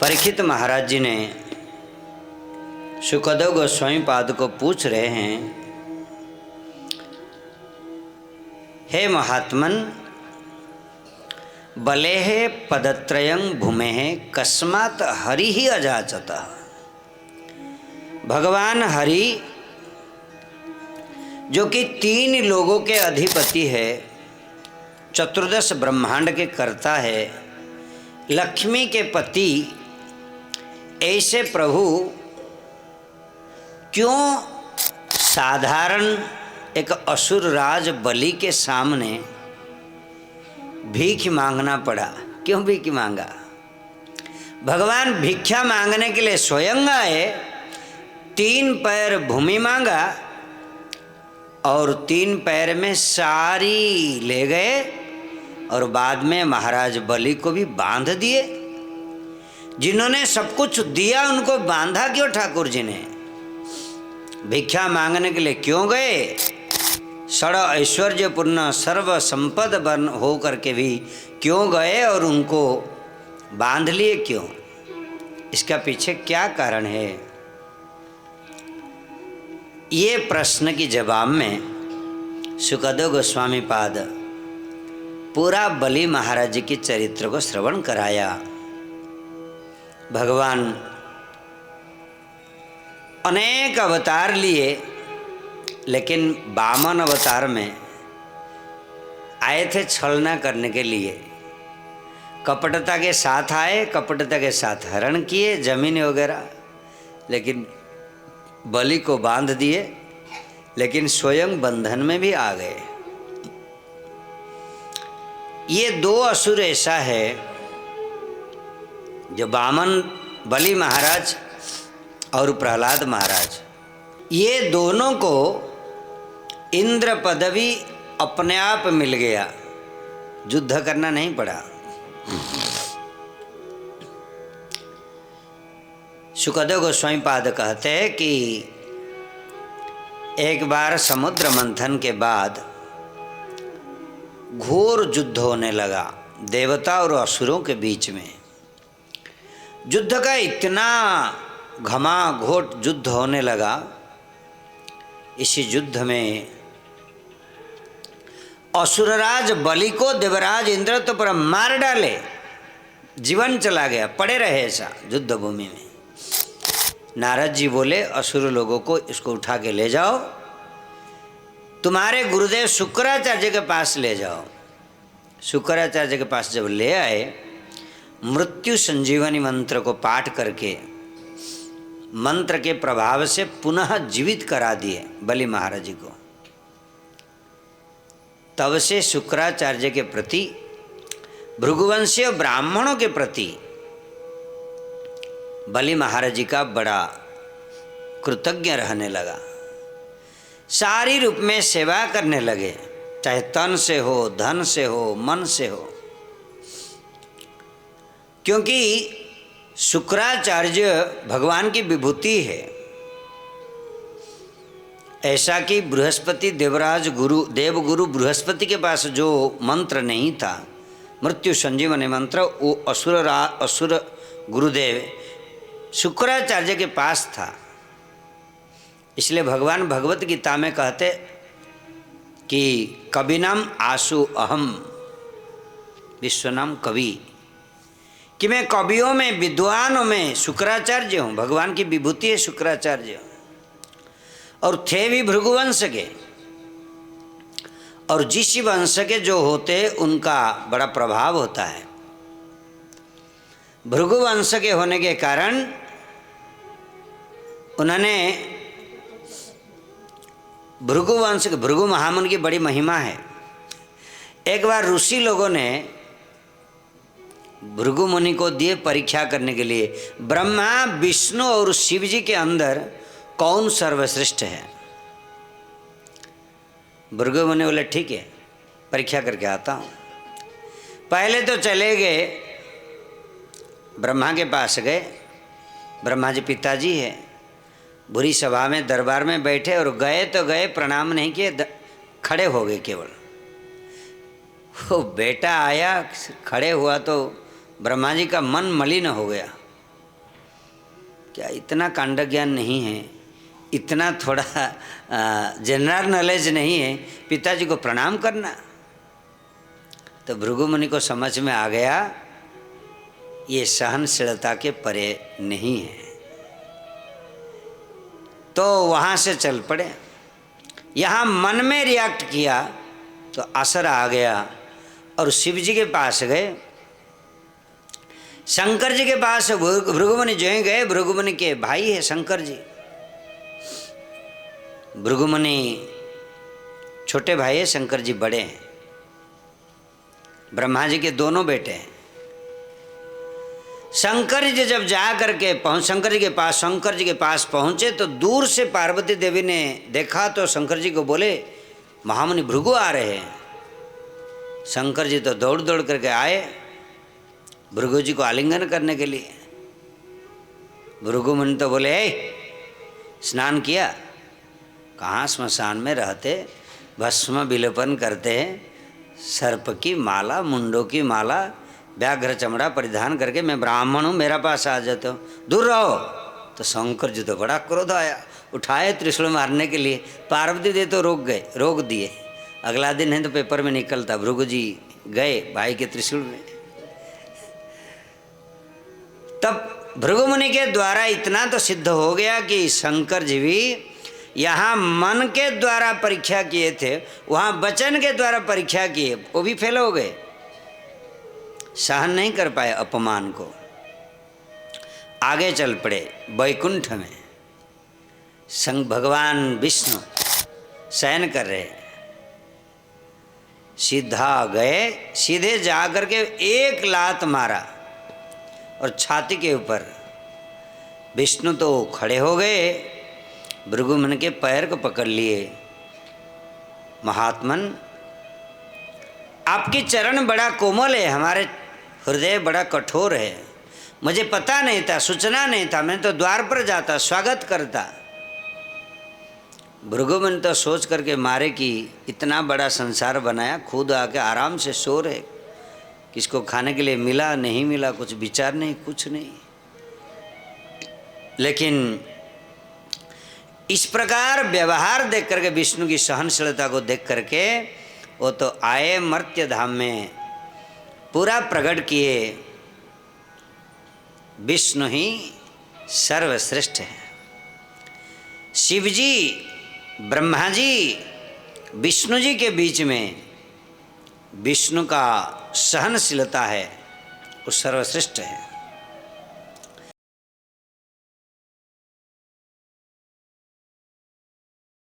परीक्षित महाराज जी ने शुकदेव गोस्वामी पाद को पूछ रहे हैं, हे महात्मन, बलेः पदत्रयं भूमेः कस्मात् हरि ही अजाचतः। भगवान हरि जो कि 3 लोगों के अधिपति है, चतुर्दश ब्रह्मांड के कर्ता है, लक्ष्मी के पति, ऐसे प्रभु क्यों साधारण एक असुर राज बलि के सामने भीख मांगना पड़ा? क्यों भीख मांगा? भगवान भिक्षा मांगने के लिए स्वयं आए, 3 पैर भूमि मांगा और 3 पैर में सारी ले गए और बाद में महाराज बलि को भी बांध दिए। जिन्होंने सब कुछ दिया उनको बांधा क्यों ठाकुर जी ने? भिक्षा मांगने के लिए क्यों गए? षड ऐश्वर्यपूर्ण सर्व संपद बन हो करके भी क्यों गए और उनको बांध लिए क्यों? इसका पीछे क्या कारण है? ये प्रश्न के जवाब में शुकदेव गोस्वामी पाद पूरा बलि महाराज जी के चरित्र को श्रवण कराया। भगवान अनेक अवतार लिए, लेकिन वामन अवतार में आए थे छलना करने के लिए। कपटता के साथ आए, कपटता के साथ हरण किए, जमीन वगैरह, लेकिन बलि को बांध दिए, लेकिन स्वयं बंधन में भी आ गए। ये 2 असुर ऐसा है जो वामन बलि महाराज और प्रहलाद महाराज, ये दोनों को इंद्र पदवी अपने आप मिल गया, युद्ध करना नहीं पड़ा। शुकदेव गोस्वामी पाद कहते हैं कि एक बार समुद्र मंथन के बाद घोर युद्ध होने लगा देवता और असुरों के बीच में। युद्ध का इतना घमाघोट युद्ध होने लगा। इसी युद्ध में असुरराज बलि को देवराज इंद्र तो पर मार डाले, जीवन चला गया, पड़े रहे ऐसा युद्ध भूमि में। नारद जी बोले असुर लोगों को इसको उठा के ले जाओ, तुम्हारे गुरुदेव शुक्राचार्य के पास ले जाओ। शुक्राचार्य के पास जब ले आए, मृत्यु संजीवनी मंत्र को पाठ करके मंत्र के प्रभाव से पुनः जीवित करा दिए बलि महाराज जी को। तब से शुक्राचार्य के प्रति, भृगुवंशीय ब्राह्मणों के प्रति बलि महाराज जी का बड़ा कृतज्ञ रहने लगा। सारी रूप में सेवा करने लगे, चाहे तन से हो, धन से हो, मन से हो। क्योंकि शुक्राचार्य भगवान की विभूति है। ऐसा कि बृहस्पति देवराज गुरु देवगुरु बृहस्पति के पास जो मंत्र नहीं था, मृत्यु संजीवनी मंत्र, वो असुर गुरुदेव शुक्राचार्य के पास था। इसलिए भगवान भगवत गीता में कहते कि कविनाम आसु अहम, विश्वनाम कवि, कि मैं कवियों में, विद्वानों में शुक्राचार्य हूँ। भगवान की विभूति है शुक्राचार्य, और थे भी भृगुवंश के। और जिस वंश के जो होते उनका बड़ा प्रभाव होता है। भृगुवंश के होने के कारण उन्होंने भृगुवंश, भृगु महामुनि की बड़ी महिमा है। एक बार ऋषि लोगों ने भृगु मुनि को दिए परीक्षा करने के लिए, ब्रह्मा, विष्णु और शिव जी के अंदर कौन सर्वश्रेष्ठ है। भृगु मुनि बोले ठीक है, परीक्षा करके आता हूँ। पहले तो चले गए, ब्रह्मा के पास गए। ब्रह्मा जी पिताजी है, बुरी सभा में दरबार में बैठे, और गए तो गए, प्रणाम नहीं किए, खड़े हो गए केवल। वो बेटा आया, खड़े हुआ तो ब्रह्मा जी का मन मलिन हो गया। क्या इतना कांड ज्ञान नहीं है, इतना थोड़ा जनरल नॉलेज नहीं है, पिताजी को प्रणाम करना। तो भृगु मुनि को समझ में आ गया ये सहनशीलता के परे नहीं है, तो वहाँ से चल पड़े। यहाँ मन में रिएक्ट किया तो असर आ गया और शिव जी के पास गए, शंकर जी के पास भृगु मुनि जो ही गए। भृगु मुनि के भाई है शंकर जी, भृगु मुनि छोटे भाई है, शंकर जी बड़े हैं। ब्रह्मा जी के दोनों बेटे हैं। शंकर जी जब जा करके शंकर जी के पास पहुंचे तो दूर से पार्वती देवी ने देखा तो शंकर जी को बोले महामुनि भृगु आ रहे हैं। शंकर जी तो दौड़ दौड़ करके आए भृगु जी को आलिंगन करने के लिए। भृगु मुनि तो बोले स्नान किया? कहाँ स्मशान में रहते, भस्म विलोपन करते हैं, सर्प की माला, मुंडों की माला, व्याघ्र चमड़ा परिधान करके मैं ब्राह्मण हूँ, मेरा पास आ जाते हो, दूर रहो। तो शंकर जी तो बड़ा क्रोध आया, उठाए त्रिशूल मारने के लिए। पार्वती देवी तो रोक दिए। अगला दिन है तो पेपर में निकलता भृगु जी गए भाई के त्रिशूल में। तब भृगु मुनि के द्वारा इतना तो सिद्ध हो गया कि शंकर जी भी यहाँ मन के द्वारा परीक्षा किए थे, वहाँ वचन के द्वारा परीक्षा किए, वो भी फेल हो गए, सहन नहीं कर पाए अपमान को। आगे चल पड़े वैकुंठ में। भगवान विष्णु शयन कर रहे, सीधा गए, सीधे जा करके एक लात मारा और छाती के ऊपर। विष्णु तो खड़े हो गए, भृगु मुनि के पैर को पकड़ लिए। महात्मन आपकी चरण बड़ा कोमल है, हमारे हृदय बड़ा कठोर है, मुझे पता नहीं था, सूचना नहीं था, मैं तो द्वार पर जाता स्वागत करता। भृगु मुनि तो सोच करके मारे कि इतना बड़ा संसार बनाया, खुद आके आराम से सो रहे, किसको खाने के लिए मिला नहीं मिला कुछ विचार नहीं, कुछ नहीं। लेकिन इस प्रकार व्यवहार देख करके, विष्णु की सहनशीलता को देख करके वो तो आए मर्त्य धाम में, पूरा प्रकट किए विष्णु ही सर्वश्रेष्ठ है। शिव जी, ब्रह्मा जी, विष्णु जी के बीच में विष्णु का सहनशीलता है, वो सर्वश्रेष्ठ है।